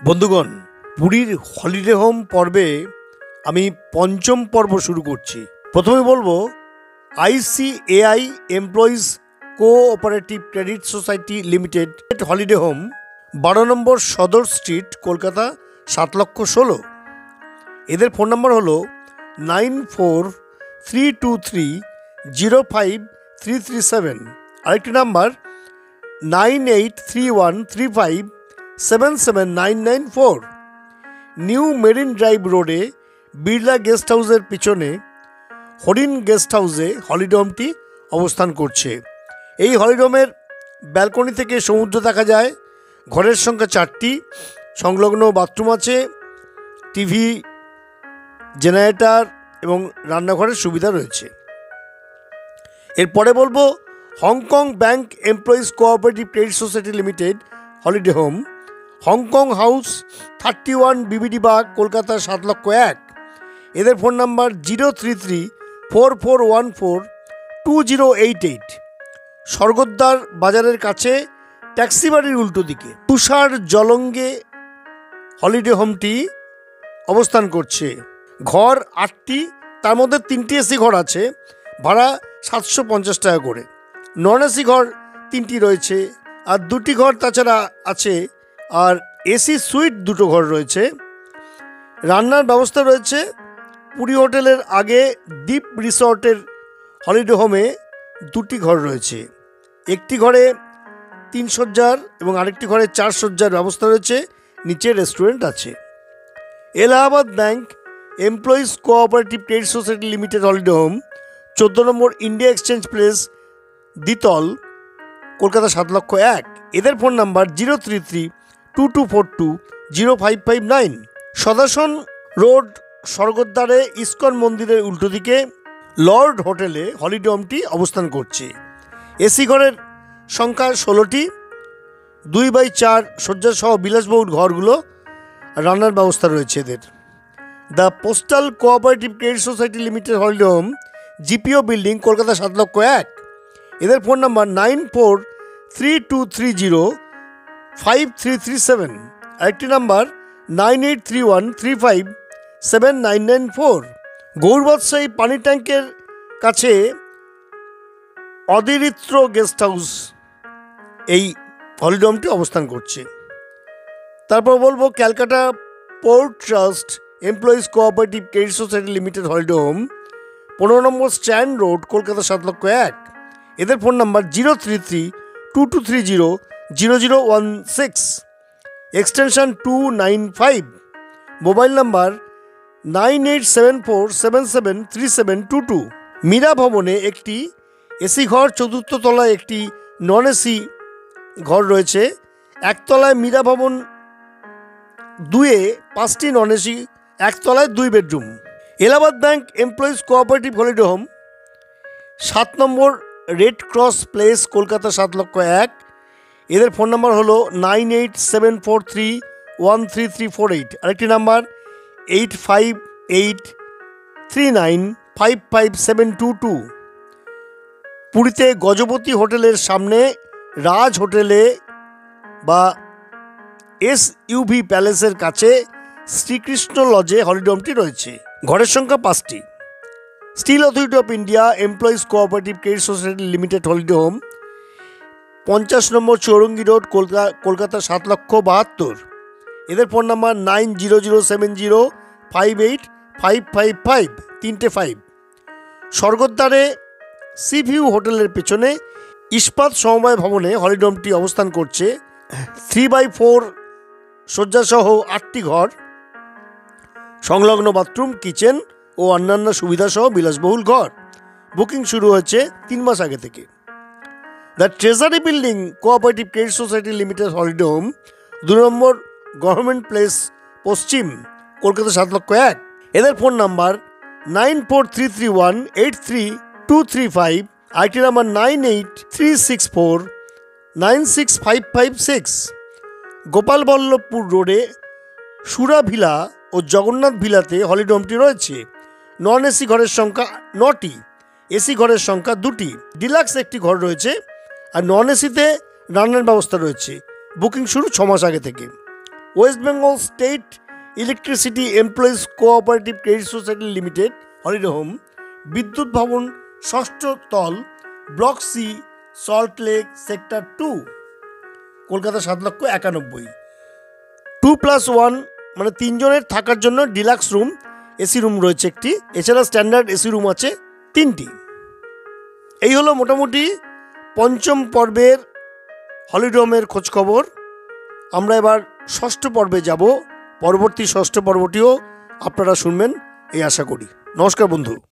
বন্ধুগণ, পুরীর holiday home পর্বে আমি পঞ্চম পর্ব শুরু করছি। প্রথমে বলবো ICAI employees cooperative credit society limited holiday home 12 নম্বর সদর স্ট্রিট, কলকাতা 7,16,000। এদের ফোন নাম্বার হলো 9432305337। আরেকটি নাম্বার 983135779994। নিউ মেরিন ড্রাইভ রোডে বিড়লা গেস্ট হাউসের পিছনে হরিণ গেস্ট হাউসে হলিডে হোমটি অবস্থান করছে। এই হলিডে হোমের ব্যালকনি থেকে সমুদ্র দেখা যায়। ঘরের সংখ্যা 4টি, সংলগ্ন বাথরুম আছে, টিভি, জেনারেটর এবং রান্নাঘরের সুবিধা রয়েছে। এরপরে বলবো Hong Kong bank employees cooperative credit society limited holiday home, Hong Kong house 31 BBD Bagh, Kolkata 7,01,000। এদের ফোন নাম্বার 03344142088। স্বর্গদ্বার বাজারের কাছে, ট্যাক্সি বাড়ির উল্টো দিকে তুষার জলঙ্গে হলিডে হোমটি অবস্থান করছে। ঘর 8টি, তার মধ্যে 3টি এসি ঘর আছে, ভাড়া 750 টাকা করে। নন এসি ঘর 3টি রয়েছে, আর 2টি ঘর তাছাড়া আছে, আর এসি সুইট 2টো ঘর রয়েছে। রান্নার ব্যবস্থা রয়েছে। পুরী হোটেলের আগে দ্বীপ রিসর্টের হলিডে হোমে 2টি ঘর রয়েছে। একটি ঘরে 3 শয্যার এবং আরেকটি ঘরে 4 শয্যার ব্যবস্থা রয়েছে। নিচে রেস্টুরেন্ট আছে। Allahabad bank employees cooperative credit society limited holiday home 14 নম্বর ইন্ডিয়া এক্সচেঞ্জ প্লেস, দ্বিতল, কলকাতা 7,01,000। এদের ফোন নাম্বার 03322420559। সদাসন রোড, স্বর্গদ্বারে ইস্কন মন্দিরের উল্টো দিকে লর্ড হোটেলে হলিডে হোমটি অবস্থান করছে। এসি ঘরের সংখ্যা 16টি, 2x4 শয্যাসহ বিলাসবহুল ঘরগুলো, রান্নার ব্যবস্থা রয়েছে এদের। The postal cooperative credit society limited holiday home, GPO building, Kolkata 7,01,000। এদের ফোন নাম্বার 9432305337। আরেকটি নাম্বার 9831357994। গৌরবাদশাহী পানি ট্যাঙ্কের কাছে অদিরিত্র গেস্ট হাউস এই হলিডে হোমটি অবস্থান করছে। তারপর বলবো Calcutta port trust employees cooperative credit society limited holiday home, 15 নম্বর স্ট্যান্ড রোড, কলকাতা 7,01,000। এদের phone number 03322300016, extension 295। Mobile number 9874773722। Meera ভবনে একটি এসি ঘর, 4র্থ তলায় একটি নন এসি ঘর রয়েছে। একতলায় মীরা ভবন 2-এ 5টি নন এসি, একতলায় 2 bedroom. Allahabad bank employees cooperative holiday home 7 number red cross place, Kolkata 7,01,000। এদের ফোন নাম্বার হলো 9874313348। আরেকটি নাম্বার 8583955722। পুরীতে গজপতি হোটেলের সামনে রাজ হোটেলে বা SUV প্যালেসের কাছে শ্রীকৃষ্ণ লজে হলিডে হোমটি রয়েছে। ঘরের সংখ্যা 5টি। Steel authority of India employees cooperative credit society limited holiday home, 50 number Chowringhee road, Kolkata 7,72,000। এদের ফোন নাম্বার 9007058555, 3টে 5। স্বর্গদ্বারে সিভিউ হোটেলের পেছনে ইস্পাত সমবায় ভবনে হলিডে হোমটি অবস্থান করছে। 3x4 শয্যাসহ 8টি ঘর, সংলগ্ন বাথরুম, কিচেন ও অন্যান্য সুবিধাসহ বিলাসবহুল ঘর। বুকিং শুরু হয়েছে 3 মাস আগে থেকে। The treasury building cooperative credit society limited holiday home, 2 number government place, পশ্চিম, কলকাতা 7,01,000। এদের ফোন নাম্বার 9433183235। IT number 9836496556। গোপালবল্লভপুর রোডে সুরা ভিলা ও জগন্নাথ ভিলাতে হলিডে হোমটি রয়েছে। নন এসি ঘরের সংখ্যা 9টি, এসি ঘরের সংখ্যা 2টি, ডিলাক্স একটি ঘর রয়েছে, আর নন এসিতে রান্নার ব্যবস্থা রয়েছে। বুকিং শুরু 6 মাস আগে থেকে। West Bengal state electricity employees cooperative credit society limited holiday home, Bidyut Bhavan, ষষ্ঠ তল, block C, Salt Lake, sector 2, Kolkata 7,91,000। 2+1 মানে 3 জনের থাকার জন্য ডিলাক্স রুম, এসি রুম রয়েছে একটি, এছাড়া স্ট্যান্ডার্ড এসি রুম আছে 3টি। এই হলো মোটামুটি পঞ্চম পর্বের হলিডে হোমের খোঁজখবর। আমরা এবার ষষ্ঠ পর্বে যাব। পরবর্তী ষষ্ঠ পর্বটিও আপনারা শুনবেন এই আশা করি। নমস্কার বন্ধু।